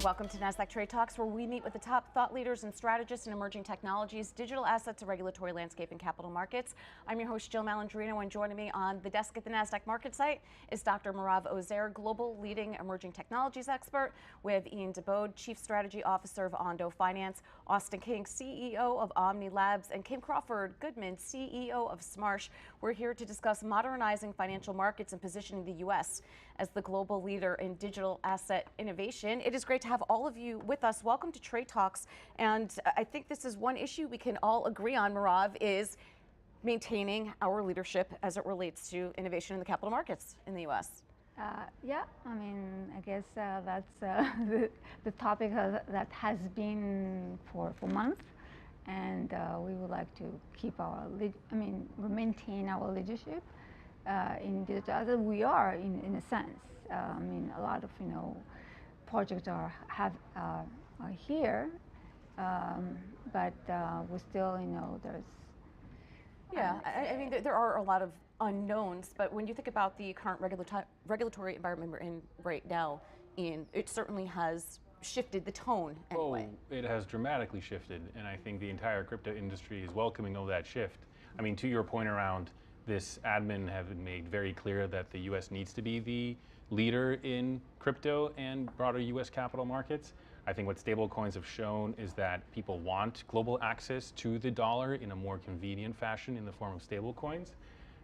Welcome to Nasdaq TradeTalks, where we meet with the top thought leaders and strategists in emerging technologies, digital assets, and regulatory landscape and capital markets. I'm your host, Jill Malandrino, and joining me on the desk at the Nasdaq market site is Dr. Merav Ozair, global leading emerging technologies expert. We have Ian Bode, Chief Strategy Officer of Ondo Finance, Austin King, CEO of Omni Labs, and Kim Crawford Goodman, CEO of Smarsh. We're here to discuss modernizing financial markets and positioning the U.S. as the global leader in digital asset innovation. It is great to have all of you with us. Welcome to Trade Talks. And I think this is one issue we can all agree on, Merav, is maintaining our leadership as it relates to innovation in the capital markets in the U.S. Yeah, I mean, I guess that's the topic that has been for months. And we would like to keep our, maintain our leadership in digital assets. We are, in a sense. I mean, a lot of, projects are here, but we still, there's. Yeah, I mean, there are a lot of unknowns, but when you think about the current regulatory environment we're in right now, Ian, it certainly has shifted the tone anyway. Oh, it has dramatically shifted, and I think the entire crypto industry is welcoming of that shift. I mean, to your point around this, admin have made very clear that the U.S. needs to be the leader in crypto and broader U.S. capital markets. I think what stablecoins have shown is that people want global access to the dollar in a more convenient fashion in the form of stablecoins.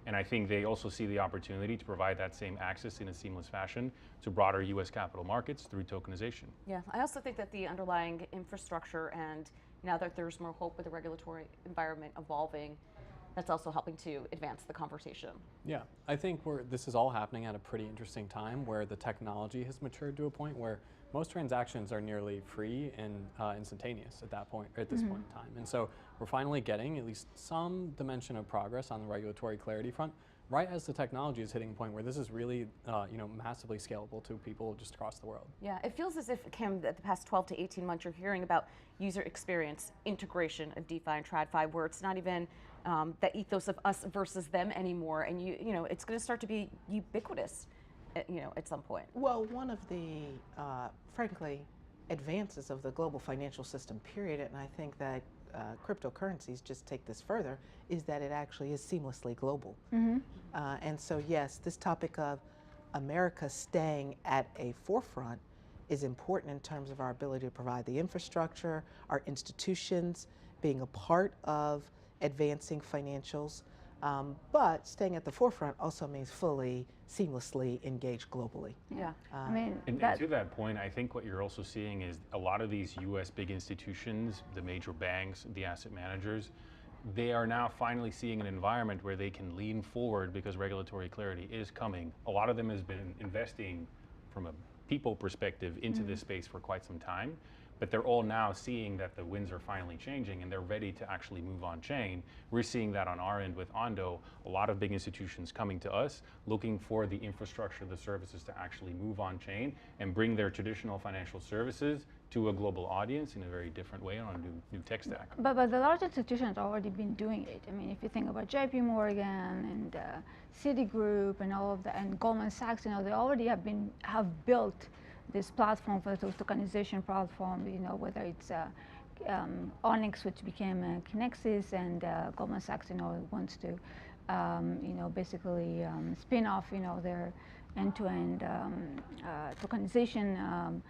And I think they also see the opportunity to provide that same access in a seamless fashion to broader U.S. capital markets through tokenization. Yeah, I also think that the underlying infrastructure, and now that there's more hope with the regulatory environment evolving, that's also helping to advance the conversation. Yeah, I think this is all happening at a pretty interesting time where the technology has matured to a point where most transactions are nearly free and instantaneous at that point, or at this point in time. And so we're finally getting at least some dimension of progress on the regulatory clarity front, right as the technology is hitting a point where this is really, massively scalable to people just across the world. Yeah, it feels as if, Kim, that the past 12 to 18 months you're hearing about user experience, integration of DeFi and TradFi, where it's not even that ethos of us versus them anymore, and it's going to start to be ubiquitous, at some point. Well, one of the, frankly, advances of the global financial system, period, and I think that cryptocurrencies just take this further, is that it actually is seamlessly global. And so, yes, this topic of America staying at a forefront is important in terms of our ability to provide the infrastructure, our institutions being a part of advancing financials, but staying at the forefront also means fully, seamlessly engaged globally. Yeah, and to that point, I think what you're also seeing is a lot of these U.S. big institutions, the major banks, the asset managers, they are now finally seeing an environment where they can lean forward because regulatory clarity is coming. A lot of them has been investing from a people perspective into this space for quite some time. But they're all now seeing that the winds are finally changing and they're ready to actually move on chain. We're seeing that on our end with Ondo, a lot of big institutions coming to us, looking for the infrastructure, the services to actually move on chain and bring their traditional financial services to a global audience in a very different way on a new tech stack. But the large institutions have already been doing it. I mean, if you think about JP Morgan and Citigroup and all of that, and Goldman Sachs, they already have built this platform for the tokenization platform, whether it's Onyx, which became Kinexys, and Goldman Sachs, wants to, basically spin off, their end-to-end tokenization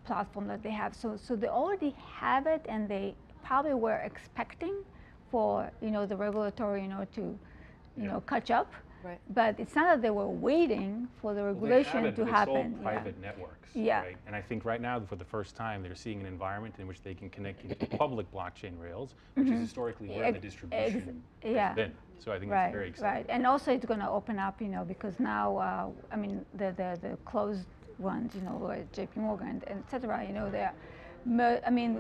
platform that they have. So they already have it, and they probably were expecting for, the regulatory, to, catch up. Right. But it's not that they were waiting for the regulation to happen. It's all private networks. Yeah. Right? And I think right now, for the first time, they're seeing an environment in which they can connect into public blockchain rails, which is historically where the distribution has been. So I think that's very exciting. Right. And also it's going to open up, because now, the closed ones, JP Morgan, and et cetera,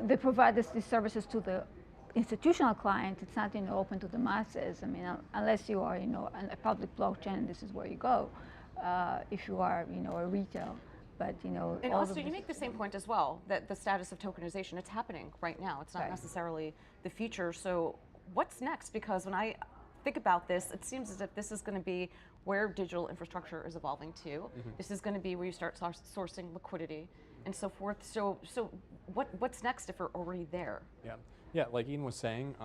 they provide these services to the institutional client. It's not open to the masses. I mean, unless you are on a public blockchain, this is where you go. If you are a retail, but And also, you make the same point as well, that the status of tokenization, it's happening right now. It's not necessarily the future. So what's next? Because when I think about this, it seems as if this is going to be where digital infrastructure is evolving to. This is going to be where you start sourcing liquidity and so forth. So what's next if we're already there? Yeah, like Ian was saying,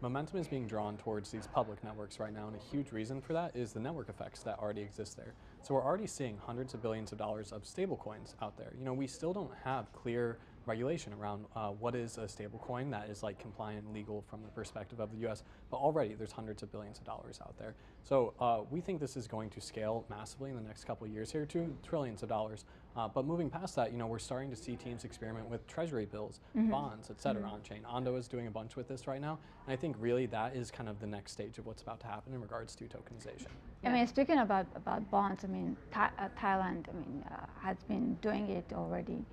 momentum is being drawn towards these public networks right now, and a huge reason for that is the network effects that already exist there. So we're already seeing hundreds of billions of dollars of stablecoins out there. You know, we still don't have clear regulation around what is a stablecoin that is like compliant and legal from the perspective of the US, but already there's hundreds of billions of dollars out there. So we think this is going to scale massively in the next couple of years here to trillions of dollars. But moving past that, you know, we're starting to see teams experiment with treasury bills, bonds, et cetera, on chain. Ondo is doing a bunch with this right now, and I think really that is kind of the next stage of what's about to happen in regards to tokenization. I mean, speaking about bonds, I mean, Thailand, I mean, has been doing it already.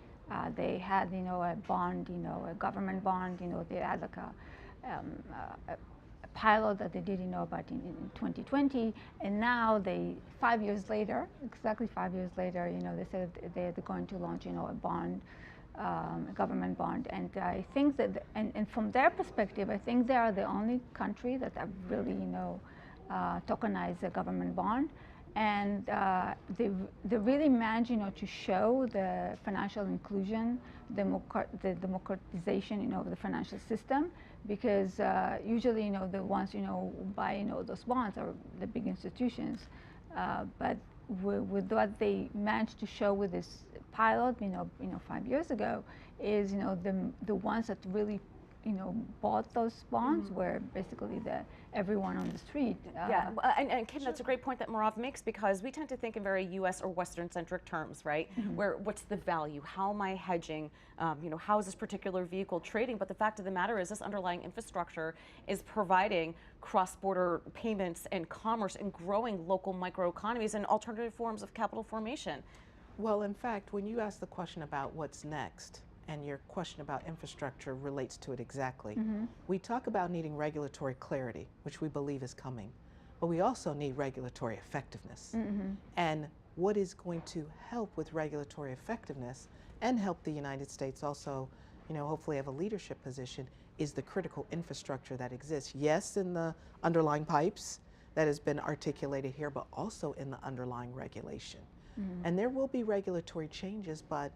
They had, you know, a bond, you know, a government bond, you know, they had like a pilot that they did, you know, about in 2020, and now they, 5 years later, exactly 5 years later, you know, they said they're going to launch, you know, a bond, a government bond, and I think that, and from their perspective, I think they are the only country that have really, you know, tokenized a government bond. And they really managed, you know, to show the financial inclusion, the democratization, you know, of the financial system, because usually, you know, the ones, you know, who buy, you know, those bonds are the big institutions. But with what they managed to show with this pilot, you know, 5 years ago, is, you know, the ones that really, you know, bought those bonds were basically everyone on the street. And Kim, that's a great point that Merav makes, because we tend to think in very U.S. or Western-centric terms, right? Where what's the value? How am I hedging? You know, how is this particular vehicle trading? But the fact of the matter is, this underlying infrastructure is providing cross-border payments and commerce and growing local microeconomies and alternative forms of capital formation. Well, in fact, when you ask the question about what's next, and your question about infrastructure relates to it exactly. We talk about needing regulatory clarity, which we believe is coming, but we also need regulatory effectiveness. And what is going to help with regulatory effectiveness and help the United States also, you know, hopefully have a leadership position, is the critical infrastructure that exists. Yes, in the underlying pipes that has been articulated here, but also in the underlying regulation. And there will be regulatory changes, but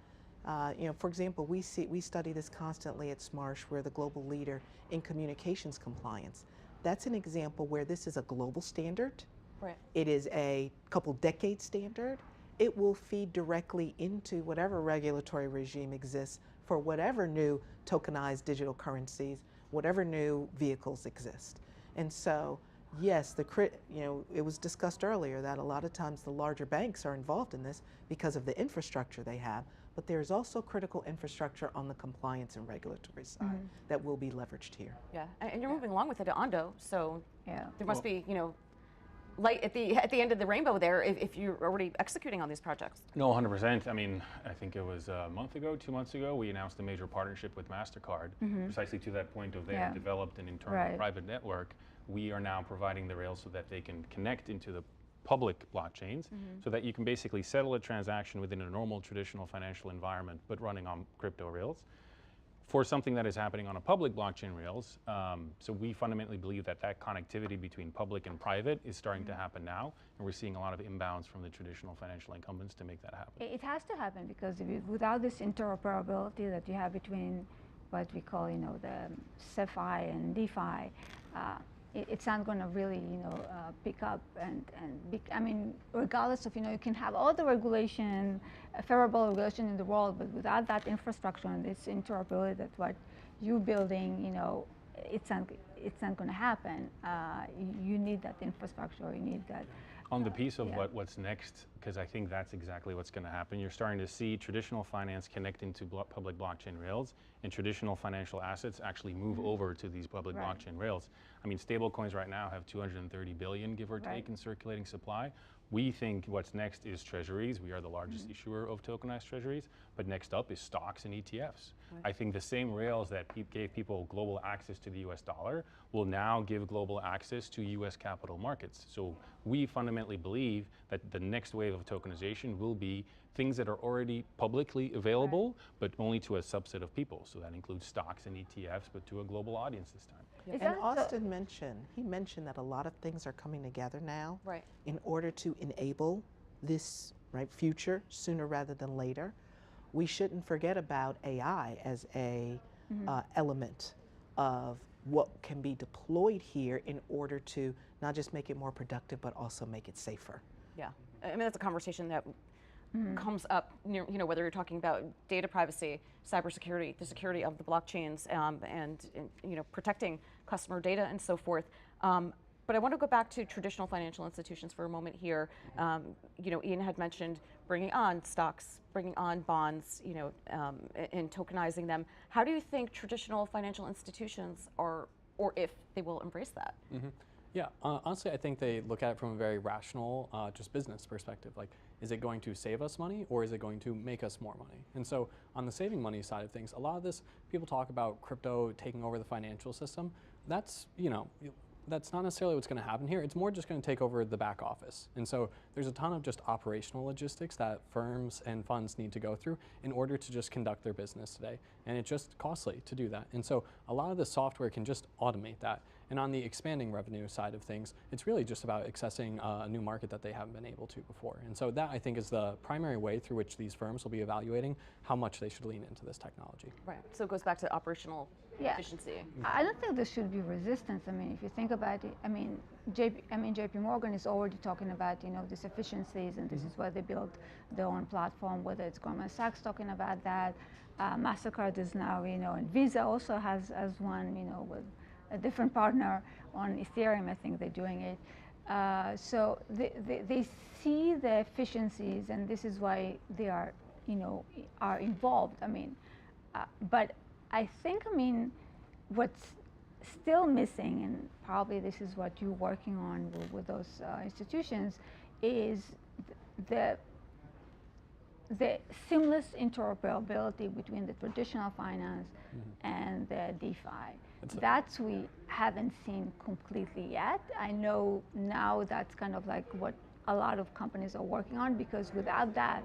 you know, for example, we study this constantly at Smarsh. We're the global leader in communications compliance. That's an example where this is a global standard. Right. It is a couple decade standard. It will feed directly into whatever regulatory regime exists for whatever new tokenized digital currencies, whatever new vehicles exist. And so, yes, you know, it was discussed earlier that a lot of times the larger banks are involved in this because of the infrastructure they have. But there's also critical infrastructure on the compliance and regulatory side that will be leveraged here. Yeah, and you're moving along with it at Ondo, so there must be, you know, light at the end of the rainbow there if you're already executing on these projects. No, 100%. I mean, I think it was a month ago, 2 months ago, we announced a major partnership with MasterCard, precisely to that point of they have developed an internal private network. We are now providing the rails so that they can connect into the public blockchains, so that you can basically settle a transaction within a normal traditional financial environment, but running on crypto rails for something that is happening on a public blockchain rails. So we fundamentally believe that that connectivity between public and private is starting to happen now, and we're seeing a lot of inbounds from the traditional financial incumbents to make that happen. It has to happen, because without this interoperability that you have between what we call, you know, the CeFi and DeFi, it's not going to really, you know, pick up I mean, regardless of, you know, you can have all the regulation, favorable regulation in the world, but without that infrastructure and this interoperability, that's what you're building, you know, it's not going to happen. You need that infrastructure. You need that. On the piece of what's next, because I think that's exactly what's going to happen. You're starting to see traditional finance connect into public blockchain rails, and traditional financial assets actually move over to these public blockchain rails. I mean, stablecoins right now have 230 billion, give or take, in circulating supply. We think what's next is treasuries. We are the largest issuer of tokenized treasuries, but next up is stocks and ETFs. I think the same rails that gave people global access to the US dollar will now give global access to US capital markets. So we fundamentally believe that the next wave of tokenization will be things that are already publicly available, but only to a subset of people. So that includes stocks and ETFs, but to a global audience this time. And Austin mentioned that a lot of things are coming together now in order to enable this future sooner rather than later. We shouldn't forget about AI as a element of what can be deployed here in order to not just make it more productive, but also make it safer. Yeah, I mean, that's a conversation that comes up, whether you're talking about data privacy, cybersecurity, the security of the blockchains, and protecting customer data and so forth. But I want to go back to traditional financial institutions for a moment here. Ian had mentioned bringing on stocks, bringing on bonds, and tokenizing them. How do you think traditional financial institutions are, or if they will embrace that? Yeah, honestly, I think they look at it from a very rational, just business perspective. Like, is it going to save us money or is it going to make us more money? And so on the saving money side of things, a lot of this, people talk about crypto taking over the financial system. That's, that's not necessarily what's going to happen here. It's more just going to take over the back office. And so there's a ton of just operational logistics that firms and funds need to go through in order to just conduct their business today. And it's just costly to do that. And so a lot of the software can just automate that. And on the expanding revenue side of things, it's really just about accessing a new market that they haven't been able to before. And so that, I think, is the primary way through which these firms will be evaluating how much they should lean into this technology. Right. So it goes back to operational efficiency. I don't think there should be resistance. I mean, if you think about it, JP Morgan is already talking about these efficiencies, and this is why they built their own platform. Whether it's Goldman Sachs talking about that, Mastercard is now, and Visa also has one, with a different partner on Ethereum. I think they're doing it. So they see the efficiencies, and this is why they are, are involved. I mean, but I think, what's still missing, and probably this is what you're working on with those institutions, is the seamless interoperability between the traditional finance and the DeFi. That's we haven't seen completely yet. I know now that's kind of like what a lot of companies are working on, because without that,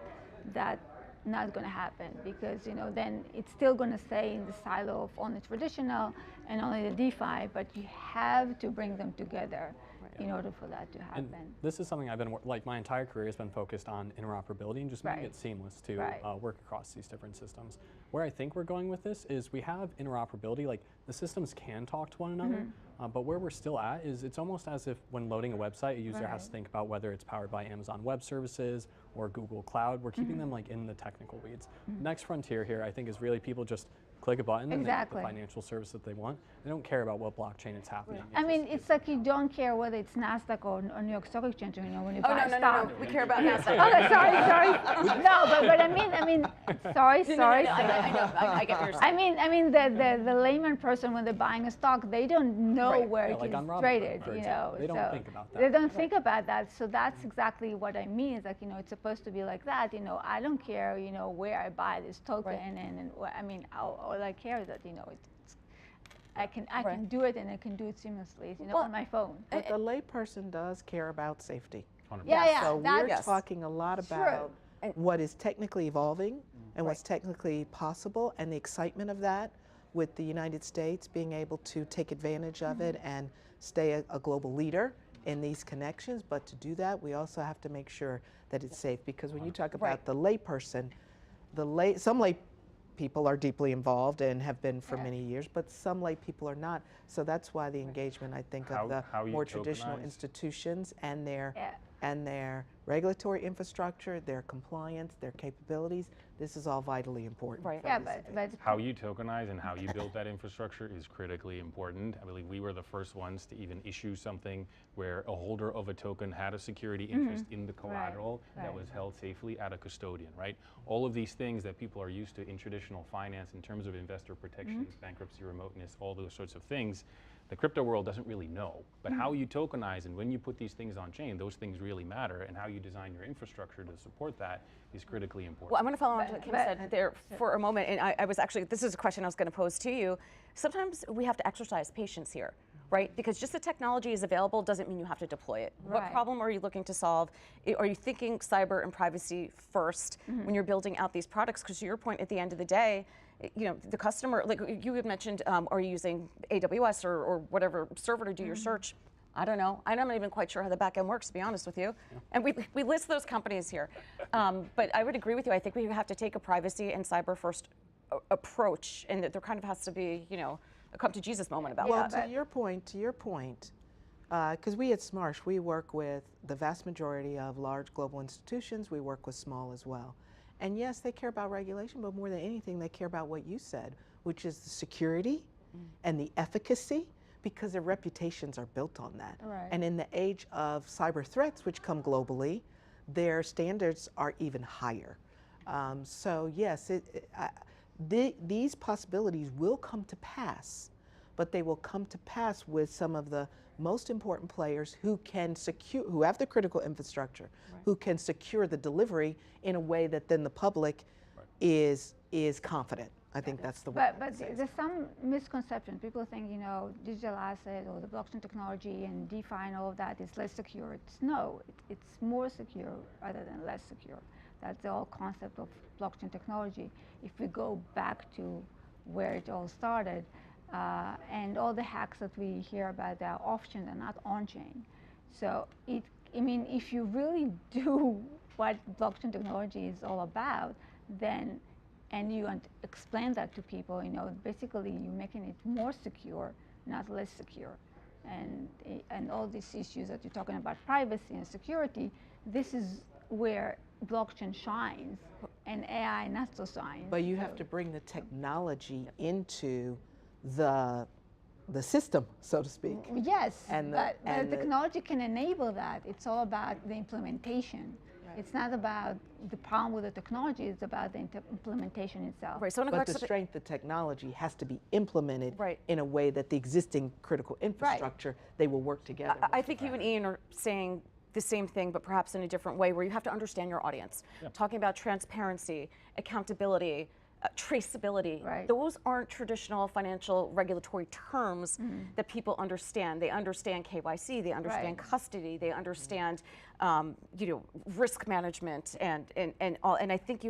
that's not going to happen, because then it's still going to stay in the silo of only traditional and only the DeFi, but you have to bring them together in order for that to happen. And this is something I've been, my entire career has been focused on interoperability and just making it seamless to work across these different systems. Where I think we're going with this is we have interoperability, like the systems can talk to one another, but where we're still at is it's almost as if when loading a website, a user has to think about whether it's powered by Amazon Web Services or Google Cloud. We're keeping them like in the technical weeds. Next frontier here, I think, is really people just click a button and they get the financial service that they want. They don't care about what blockchain it's happening. It's like you don't care whether it's Nasdaq or New York Stock Exchange, when you buy a stock. No, we care about Nasdaq. Okay, sorry. No, but sorry. I know, I get what you're saying. The layman person, when they're buying a stock, they don't know where it is traded, They don't think about that. They don't think about that. So that's exactly what I mean. It's like, it's supposed to be like that. I don't care, where I buy this token, and all I care is that, I can do it, and I can do it seamlessly, on my phone. But the layperson does care about safety. 100%. So we're talking a lot about what is technically evolving and what's technically possible, and the excitement of that, with the United States being able to take advantage of it and stay a global leader in these connections. But to do that, we also have to make sure that it's safe, because when you talk about the layperson, some lay people are deeply involved and have been for many years, but some lay people are not. So that's why the engagement, I think, of the more traditional institutions and their regulatory infrastructure, their compliance, their capabilities, this is all vitally important. But how you tokenize and how you build that infrastructure is critically important. I believe we were the first ones to even issue something where a holder of a token had a security interest in the collateral that was held safely at a custodian, right? All of these things that people are used to in traditional finance in terms of investor protections, bankruptcy remoteness, all those sorts of things, the crypto world doesn't really know. But how you tokenize and when you put these things on chain, those things really matter, and how you design your infrastructure to support that is critically important. Well, I'm going to follow on to what Kim said there for a moment, and I was actually, this is a question I was going to pose to you. Sometimes we have to exercise patience here. right? Because just the technology is available doesn't mean you have to deploy it. What Right. problem are you looking to solve? Are you thinking cyber and privacy first when you're building out these products? Because to your point, at the end of the day, you know, the customer, like you had mentioned, are you using AWS or whatever server to do your search? I don't know. I'm not even quite sure how the back end works, to be honest with you. And we list those companies here. But I would agree with you. I think we have to take a privacy and cyber first approach, and that there kind of has to be, you know, a come to Jesus moment about Well, that. to your point, because we at Smarsh, we work with the vast majority of large global institutions. We work with small as well. And yes, they care about regulation, but more than anything, they care about what you said, which is the security and the efficacy, because their reputations are built on that. Right. And in the age of cyber threats, which come globally, their standards are even higher. So yes, these possibilities will come to pass, but they will come to pass with some of the most important players who can secure, who have the critical infrastructure, who can secure the delivery in a way that then the public is confident. I think that's the way. But there's some misconception. People think, you know, digital asset or the blockchain technology and DeFi and all of that is less secure. It's more secure rather than less secure. That's the whole concept of blockchain technology. If we go back to where it all started, and all the hacks that we hear about, they're off-chain, they're not on-chain. So if you really do what blockchain technology is all about, then and you explain that to people, you know, basically you're making it more secure, not less secure. And all these issues that you're talking about, privacy and security, this is where blockchain shines and AI not so shines. But you have to bring the technology into the system, so to speak. Yes, And but the technology can enable that. It's all about the implementation. It's not about the problem with the technology, it's about the implementation itself. Right. So But the strength of technology has to be implemented in a way that the existing critical infrastructure, they will work together. I think you and Ian are saying the same thing, but perhaps in a different way, where you have to understand your audience. Talking about transparency, accountability, traceability. Right. Those aren't traditional financial regulatory terms that people understand. They understand KYC, they understand custody, they understand you know, risk management and all. And I think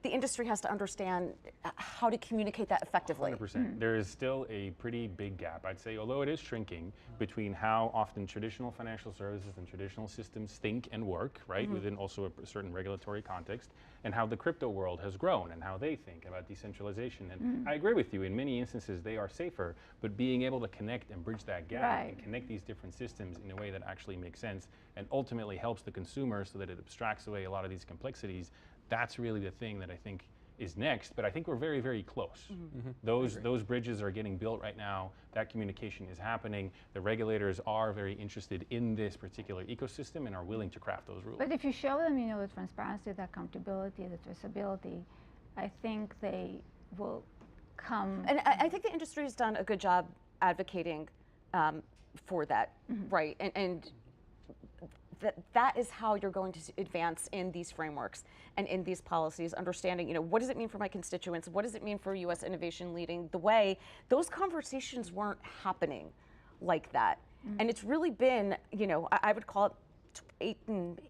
the industry has to understand how to communicate that effectively. 100%. There is still a pretty big gap, I'd say, although it is shrinking, between how often traditional financial services and traditional systems think and work, right, within also a certain regulatory context, and how the crypto world has grown and how they think about decentralization. And I agree with you, in many instances they are safer, but being able to connect and bridge that gap and connect these different systems in a way that actually makes sense and ultimately helps the consumer so that it abstracts away a lot of these complexities, that's really the thing that I think is next, but I think we're very, very close. Those bridges are getting built right now. That communication is happening. The regulators are very interested in this particular ecosystem and are willing to craft those rules. But if you show them, you know, the transparency, the accountability, the traceability, I think they will come. And I think the industry has done a good job advocating for that, right? And that is how you're going to advance in these frameworks and in these policies, understanding, you know, what does it mean for my constituents? What does it mean for U.S. innovation leading the way? Those conversations weren't happening like that. And it's really been, you know, I would call it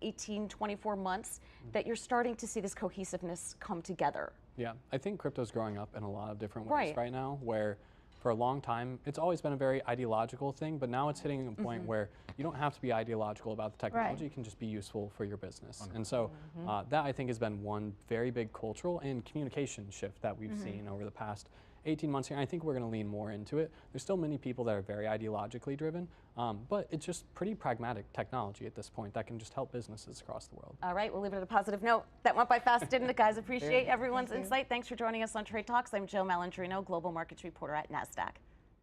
18, 24 months that you're starting to see this cohesiveness come together. Yeah, I think crypto's growing up in a lot of different ways right now, where for a long time, it's always been a very ideological thing, but now it's hitting a point where you don't have to be ideological about the technology, it can just be useful for your business. And so that I think has been one very big cultural and communication shift that we've seen over the past 18 months here. And I think we're gonna lean more into it. There's still many people that are very ideologically driven, but it's just pretty pragmatic technology at this point that can just help businesses across the world. All right, we'll leave it at a positive note. That went by fast, didn't it, guys? Appreciate everyone's insight. Thanks for joining us on Trade Talks. I'm Jill Malandrino, Global Markets Reporter at Nasdaq.